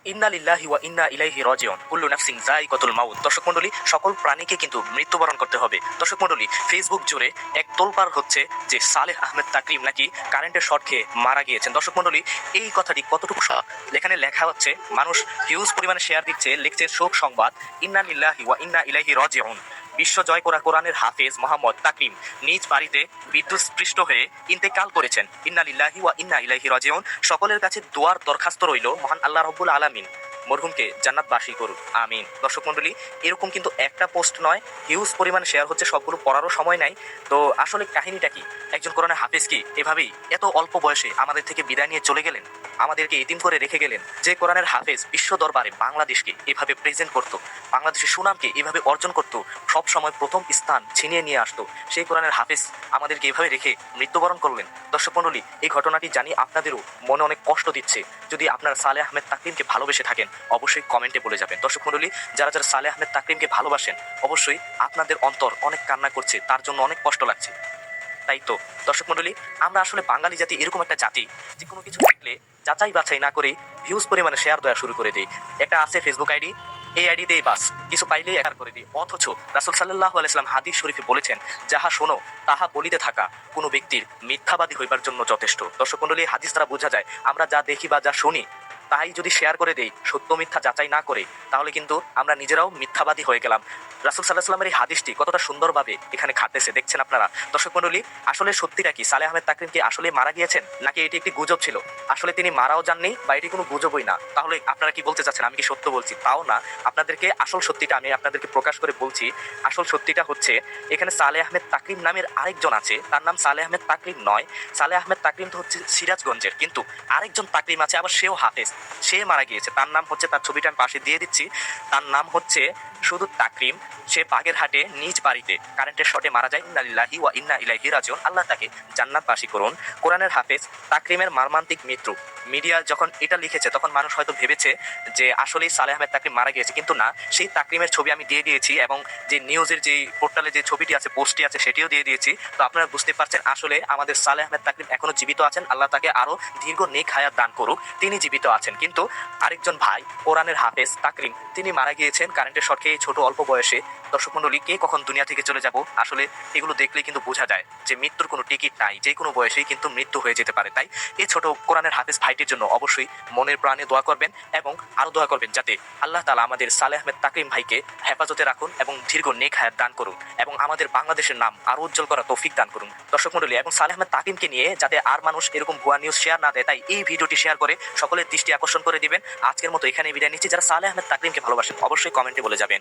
ইন্না লিল্লাহি ওয়া ইন্না ইলাইহি রাজিউন কুল্লু নাফসিন যায়িকাতুল মাউত। দর্শক মণ্ডলী, সকল প্রাণীকে কিন্তু মৃত্যুবরণ করতে হবে। দর্শক মণ্ডলী, ফেসবুক জুড়ে এক তোলপাড় হচ্ছে যে সালেহ আহমেদ তাকরিম নাকি কারেন্টের শর্ট খেয়ে মারা গিয়েছেন। দর্শক মণ্ডলী, এই কথাটি কতটুকু এখানে লেখা হচ্ছে, মানুষ হিউজ পরিমাণে শেয়ার দিচ্ছে, লিখছে শোক সংবাদ, ইন্না লিল্লাহি ওয়া ইন্না ইলাইহি রাজিউন। বিশ্ব জয় করা কোরআনের হাফেজ মোহাম্মদ তাকরিম নিজ বাড়িতে বিদ্যুৎস্পৃষ্ট হয়ে ইন্তেকাল করেছেন। ইন্না লিল্লাহি ওয়া ইন্না ইলাইহি রাজিউন। সকলের কাছে দোয়ার দরখাস্ত রইল, মহান আল্লাহ রাব্বুল আলামিন মরহুমকে জান্নাতবাসী করুন, আমিন। দর্শক মণ্ডলী, এরকম কিন্তু একটা পোস্ট নয়, হিউজ পরিমাণ শেয়ার হচ্ছে, সবগুলো পড়ারও সময় নাই। তো আসলে কাহিনীটা কি? একজন কোরআনের হাফেজ কি এভাবেই এত অল্প বয়সে আমাদের থেকে বিদায় নিয়ে চলে গেলেন, আমাদেরকে এতিম করে রেখে গেলেন? যে কোরআনের হাফেজ বিশ্ব দরবারে বাংলাদেশকে এভাবে প্রেজেন্ট করতো, বাংলাদেশের সুনামকে এভাবে অর্জন করতো, সব সময় প্রথম স্থান ছিনিয়ে নিয়ে আসতো, সেই কোরআনের হাফেজ আমাদেরকে এভাবে রেখে মৃত্যুবরণ করলেন। দর্শক মণ্ডলী, এই ঘটনাটি জানি আপনাদেরও মনে অনেক কষ্ট দিচ্ছে। যদি আপনারা সালেহ আহমেদ তাকরিমকে ভালোবেসে থাকেন, অবশ্যই কমেন্টে বলে যাবেন। দর্শক মণ্ডলী, যারা যারা সালেহ আহমেদ তাকরিমকে ভালোবাসেন, অবশ্যই আপনাদের অন্তর অনেক কান্না করছে, তার জন্য অনেক কষ্ট লাগছে। তাই তো দর্শক মণ্ডলী, আমরা আসলে বাঙালি জাতি এরকম একটা জাতি, যে কোনো কিছু দেখলে যাচাই বাছাই না করেই ভিউজ পরিমাণে শেয়ার দেওয়া শুরু করে দিই। একটা আছে ফেসবুক আইডি, এই আইডি দিয়ে বাস কিছু পাইলেই শেয়ার করে দিই। অথচ রাসূল সাল্লাল্লাহু আলাইহি ওয়াসাল্লাম হাদিস শরীফে বলেছেন, যাহা শোনো তাহা বলিতে থাকা কোনো ব্যক্তির মিথ্যাবাদী হইবার জন্য যথেষ্ট। দর্শক মণ্ডলী, হাদিস দ্বারা বোঝা যায়, আমরা যা দেখি বা যা শুনি তাই যদি শেয়ার করে দেই, সত্য মিথ্যা যাচাই না করে, তাহলে কিন্তু আমরা নিজেরাও মিথ্যাবাদী হয়ে গেলাম। রাসূল সাল্লাল্লাহু আলাইহি ওয়াসাল্লামের এই হাদিসটি কতটা সুন্দরভাবে এখানে খাটতেছে দেখছেন আপনারা। দর্শক মণ্ডলী, আসলে সত্যিটা কি? সালেহ আহমেদ তাকরিম কি আসলে মারা গিয়েছেন, নাকি এটি একটি গুজব ছিল? আসলে তিনি মারাও যাননি, বা এটি কোনো গুজবই না। তাহলে আপনারা কি বলতে চাচ্ছেন আমি কি সত্য বলছি? তাও না, আপনাদেরকে আসল সত্যিটা আমি আপনাদেরকে প্রকাশ করে বলছি। আসল সত্যিটা হচ্ছে, এখানে সালেহ আহমেদ তাকরিম নামের আরেকজন আছে, তার নাম সালেহ আহমেদ তাকরিম নয়। সালেহ আহমেদ তাকরিম তো হচ্ছে সিরাজগঞ্জের, কিন্তু আরেকজন তাকরিম আছে, আবার সেও হাফেজ, সে মারা গিয়েছে। তার নাম হচ্ছে, তার ছবিটা আমি পাশে দিয়ে দিচ্ছি, তার নাম হচ্ছে শুধু তাকরিম। সে বাগেরহাটে নিজ বাড়িতে কারেন্টের শটে মারা যায়। ইন্না লিল্লাহি ওয়া ইন্না ইলাইহি রাজিউন। আল্লাহ তাকে জান্নাতবাসী করুন। কোরআনের হাফেজ তাকরিমের মর্মান্তিক মৃত্যু, মিডিয়া যখন এটা লিখেছে তখন মানুষ হয়তো ভেবেছে যে আসলেই সালেহ আহমেদ তাকরিম মারা গিয়েছে, কিন্তু না, সেই তাকরিমের ছবি আমি দিয়ে দিয়েছি, এবং যে নিউজের যে পোর্টালে যে ছবিটি আছে, পোস্টটি আছে, সেটিও দিয়ে দিয়েছি। তো আপনারা বুঝতে পারছেন আসলে আমাদের সালেহ আহমেদ তাকরিম এখনো জীবিত আছেন। আল্লাহ তাকে আরো দীর্ঘ নেক হায়াত দান করুক, তিনি জীবিত আছেন। কিন্তু আরেকজন ভাই কোরআনের হাফেজ তাকরিম, তিনি মারা গিয়েছেন কারেন্টের শর্টে ছোট অল্প বয়সে। দর্শক মণ্ডলী, কে কখন দুনিয়া থেকে চলে যাব, আসলে এগুলো দেখলেই কিন্তু বোঝা যায় যে মৃত্যুর কোনো টিকিট নাই, যে কোনো বয়সেই কিন্তু মৃত্যু হয়ে যেতে পারে। তাই এই ছোট কোরআনের হাফেজ ভাইটির জন্য অবশ্যই মনের প্রাণে দোয়া করবেন, এবং আরো দোয়া করবেন যাতে আল্লাহ তাআলা আমাদের সালেহ আহমেদ তাকরিম ভাইকে হেফাজতে রাখুন এবং দীর্ঘ নেক হায়াত দান করুন, এবং আমাদের বাংলাদেশের নাম আরো উজ্জ্বল করা তৌফিক দান করুন। দর্শক মণ্ডলী, এবং সালেহ আহমেদ তাকরিমকে নিয়ে যাতে আর মানুষ এরকম ভুয়া নিউজ শেয়ার না দেয়, তাই এই ভিডিওটি শেয়ার করে সকলের দৃষ্টি আকর্ষণ করে দিবেন। আজকের মতো এখানে বিদায় নিচ্ছি। যারা সালেহ আহমেদ তাকরিমকে ভালোবাসেন, অবশ্যই কমেন্টে বলে যাবেন।